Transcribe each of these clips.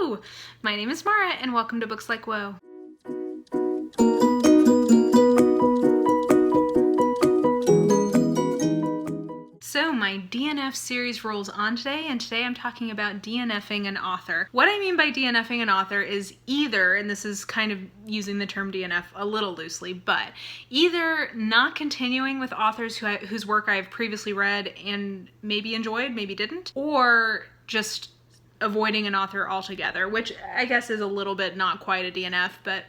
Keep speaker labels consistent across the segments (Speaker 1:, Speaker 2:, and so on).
Speaker 1: Hello! My name is Mara and welcome to Books Like Whoa. So my DNF series rolls on today, and today I'm talking about DNFing an author. What I mean by DNFing an author is either, and this is kind of using the term DNF a little loosely, but either not continuing with authors whose work I've previously read and maybe enjoyed, maybe didn't, or just avoiding an author altogether, which I guess is a little bit not quite a DNF, but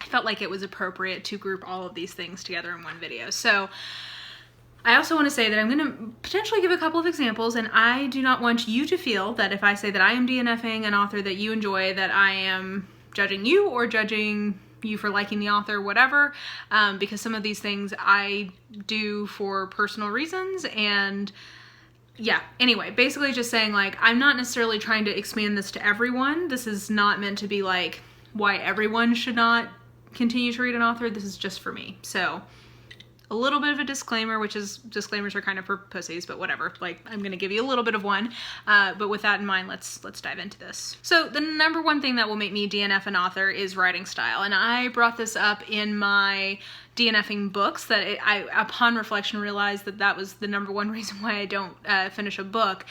Speaker 1: I felt like it was appropriate to group all of these things together in one video. So I also want to say that I'm going to potentially give a couple of examples, and I do not want you to feel that if I say that I am DNFing an author that you enjoy, that I am judging you or judging you for liking the author, whatever, because some of these things I do for personal reasons. And yeah, anyway, basically just saying, like, I'm not necessarily trying to expand this to everyone. This is not meant to be like why everyone should not continue to read an author. This is just for me. So a little bit of a disclaimer, which is, disclaimers are kind of for pussies, but whatever. Like, I'm gonna give you a little bit of one, but with that in mind, let's dive into this. So the number one thing that will make me DNF an author is writing style, and I brought this up in my DNFing books, that I upon reflection realized that that was the number one reason why I don't finish a book.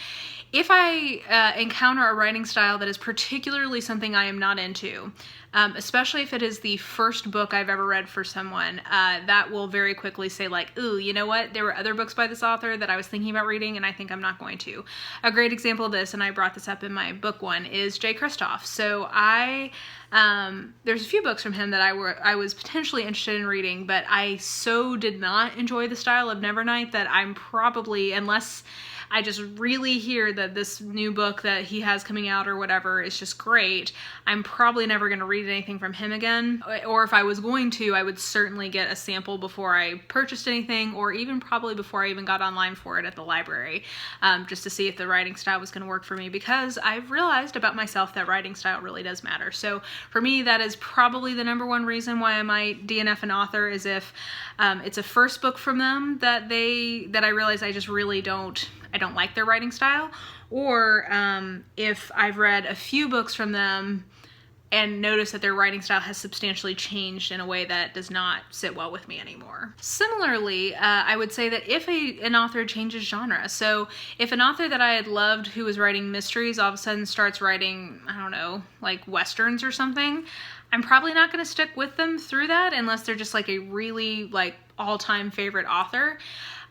Speaker 1: If I encounter a writing style that is particularly something I am not into, especially if it is the first book I've ever read for someone, that will very quickly say, like, ooh, you know what? There were other books by this author that I was thinking about reading and I think I'm not going to. A great example of this, and I brought this up in my book one, is J. Kristoff. So there's a few books from him that I was potentially interested in reading, but I so did not enjoy the style of Nevernight that I'm probably, unless I just really hear that this new book that he has coming out or whatever is just great, I'm probably never going to read anything from him again. Or if I was going to, I would certainly get a sample before I purchased anything, or even probably before I even got online for it at the library, just to see if the writing style was going to work for me, because I've realized about myself that writing style really does matter. So for me, that is probably the number one reason why I might DNF an author, is if it's a first book from them that I realize I just really don't like their writing style, or if I've read a few books from them and notice that their writing style has substantially changed in a way that does not sit well with me anymore. Similarly, I would say that if an author changes genre, so if an author that I had loved who was writing mysteries all of a sudden starts writing, I don't know, like westerns or something, I'm probably not going to stick with them through that unless they're just like a really like all-time favorite author.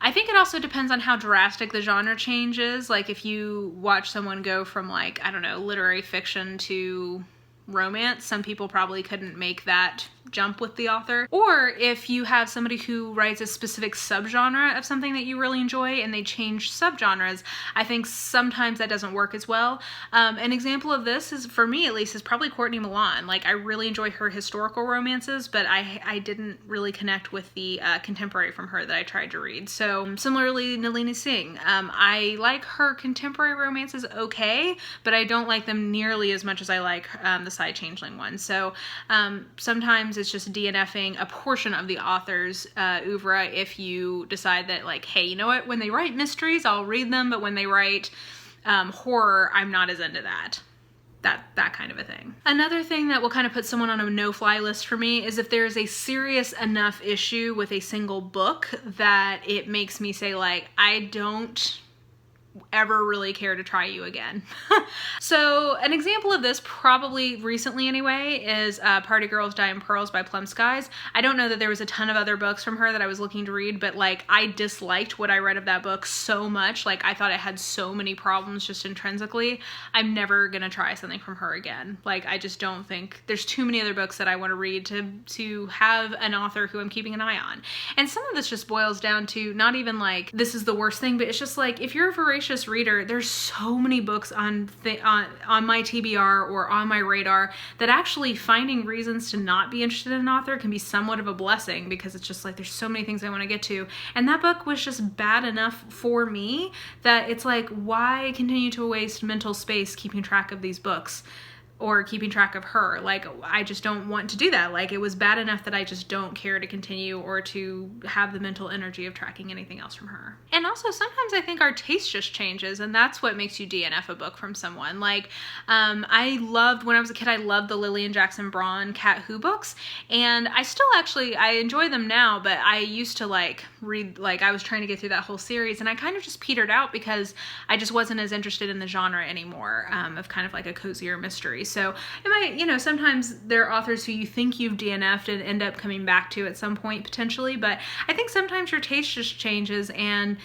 Speaker 1: I think it also depends on how drastic the genre change is. Like if you watch someone go from, like, I don't know, literary fiction to romance, some people probably couldn't make that jump with the author. Or if you have somebody who writes a specific subgenre of something that you really enjoy and they change subgenres, I think sometimes that doesn't work as well. An example of this is, for me at least, is probably Courtney Milan. Like, I really enjoy her historical romances, but I didn't really connect with the contemporary from her that I tried to read. So similarly, Nalini Singh. I like her contemporary romances okay, but I don't like them nearly as much as I like the Side Changeling one. So sometimes it's just DNFing a portion of the author's oeuvre if you decide that, like, hey, you know what, when they write mysteries, I'll read them, but when they write horror, I'm not as into that. That kind of a thing. Another thing that will kind of put someone on a no-fly list for me is if there's a serious enough issue with a single book that it makes me say, like, I don't ever really care to try you again. So an example of this, probably recently anyway, is Party Girls Die in Pearls by Plum Skies. I don't know that there was a ton of other books from her that I was looking to read, but like, I disliked what I read of that book so much. Like, I thought it had so many problems just intrinsically. I'm never gonna try something from her again. Like, I just don't think, there's too many other books that I want to read to have an author who I'm keeping an eye on. And some of this just boils down to not even like, this is the worst thing, but it's just like, if you're a voracious reader, there's so many books on my TBR or on my radar that actually finding reasons to not be interested in an author can be somewhat of a blessing, because it's just like, there's so many things I want to get to. And that book was just bad enough for me that it's like, why continue to waste mental space keeping track of these books or keeping track of her. Like, I just don't want to do that. Like, it was bad enough that I just don't care to continue or to have the mental energy of tracking anything else from her. And also, sometimes I think our taste just changes, and that's what makes you DNF a book from someone. Like, I loved, when I was a kid, I loved the Lillian Jackson Braun Cat Who books, and I still actually, I enjoy them now, but I used to like read, like I was trying to get through that whole series, and I kind of just petered out because I just wasn't as interested in the genre anymore, of kind of like a cozier mystery. So it might, you know, sometimes there are authors who you think you've DNF'd and end up coming back to at some point potentially, but I think sometimes your taste just changes, and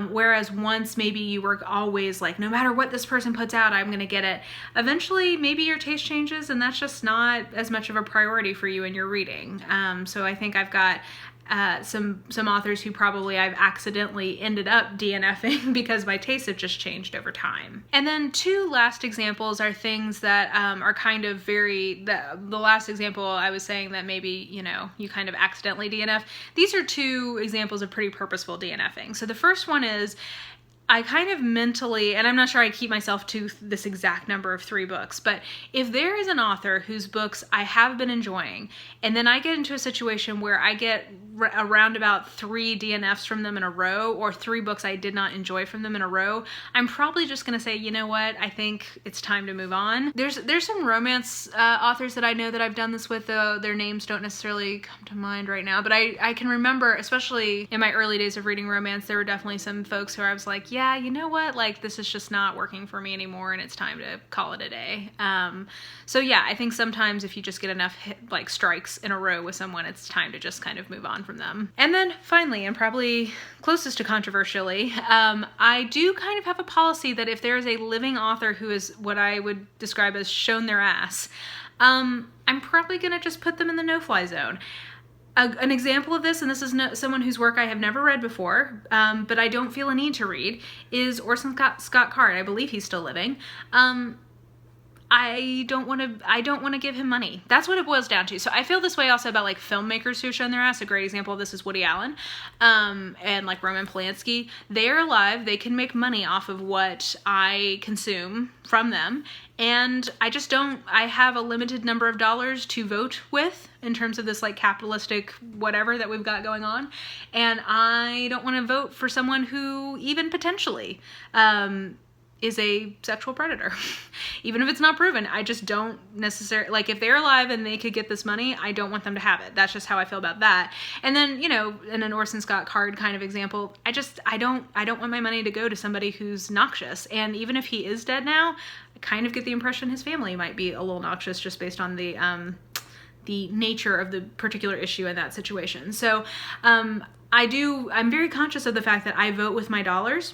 Speaker 1: whereas once maybe you were always like, no matter what this person puts out, I'm gonna get it, eventually maybe your taste changes and that's just not as much of a priority for you in your reading. So I think I've got some authors who probably I've accidentally ended up DNFing because my tastes have just changed over time. And then two last examples are things that are kind of very, the last example I was saying that maybe, you know, you kind of accidentally DNF. These are two examples of pretty purposeful DNFing. So the first one is, I kind of mentally, and I'm not sure I keep myself to this exact number of 3 books, but if there is an author whose books I have been enjoying, and then I get into a situation where I get around about 3 DNFs from them in a row, or 3 books I did not enjoy from them in a row, I'm probably just going to say, you know what, I think it's time to move on. There's some romance authors that I know that I've done this with, though their names don't necessarily come to mind right now, but I can remember, especially in my early days of reading romance, there were definitely some folks who I was like, yeah, you know what, like this is just not working for me anymore and it's time to call it a day. So yeah, I think sometimes if you just get enough like strikes in a row with someone, it's time to just kind of move on from them. And then finally, and probably closest to controversially, I do kind of have a policy that if there is a living author who is what I would describe as shown their ass, I'm probably gonna just put them in the no-fly zone. An example of this, and this is someone whose work I have never read before, but I don't feel a need to read, is Orson Scott Card. I believe he's still living. I don't want to give him money. That's what it boils down to. So I feel this way also about like filmmakers who've shown their ass. A great example of this is Woody Allen, and like Roman Polanski. They are alive. They can make money off of what I consume from them. And I just don't, I have a limited number of dollars to vote with in terms of this like capitalistic whatever that we've got going on. And I don't want to vote for someone who even potentially, is a sexual predator. Even if it's not proven, I just don't necessarily, like if they're alive and they could get this money, I don't want them to have it. That's just how I feel about that. And then, you know, in an Orson Scott Card kind of example, I don't want my money to go to somebody who's noxious. And even if he is dead now, I kind of get the impression his family might be a little noxious just based on the nature of the particular issue in that situation. So I'm very conscious of the fact that I vote with my dollars.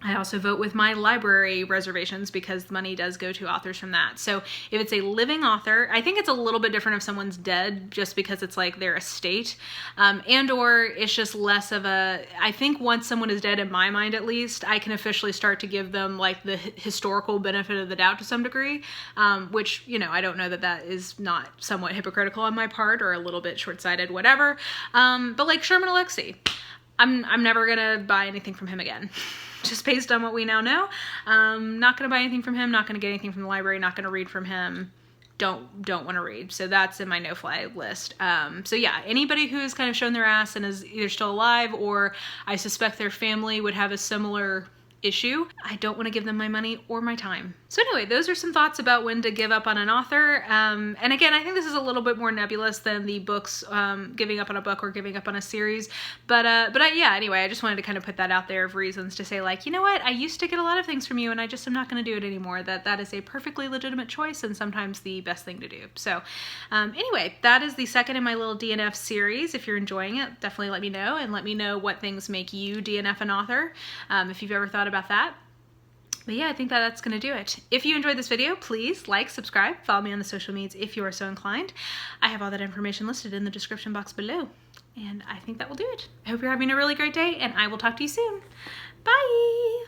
Speaker 1: I also vote with my library reservations because money does go to authors from that. So if it's a living author, I think it's a little bit different if someone's dead just because it's like their estate, and or it's just less of a, I think once someone is dead, in my mind at least, I can officially start to give them like the historical benefit of the doubt to some degree, which, you know, I don't know that that is not somewhat hypocritical on my part or a little bit short-sighted, whatever. But like Sherman Alexie, I'm never gonna buy anything from him again. Just based on what we now know. Not gonna buy anything from him, not gonna get anything from the library, not gonna read from him. Don't want to read. So that's in my no-fly list. So yeah, anybody who has kind of shown their ass and is either still alive or I suspect their family would have a similar issue, I don't want to give them my money or my time. So anyway, those are some thoughts about when to give up on an author. And again, I think this is a little bit more nebulous than the books, giving up on a book or giving up on a series. But yeah, anyway, I just wanted to kind of put that out there of reasons to say like, you know what, I used to get a lot of things from you and I just am not going to do it anymore. That is a perfectly legitimate choice and sometimes the best thing to do. So anyway, that is the second in my little DNF series. If you're enjoying it, definitely let me know, and let me know what things make you DNF an author, if you've ever thought about that. But yeah, I think that's going to do it. If you enjoyed this video, please like, subscribe, follow me on the social medias if you are so inclined. I have all that information listed in the description box below. And I think that will do it. I hope you're having a really great day, and I will talk to you soon. Bye!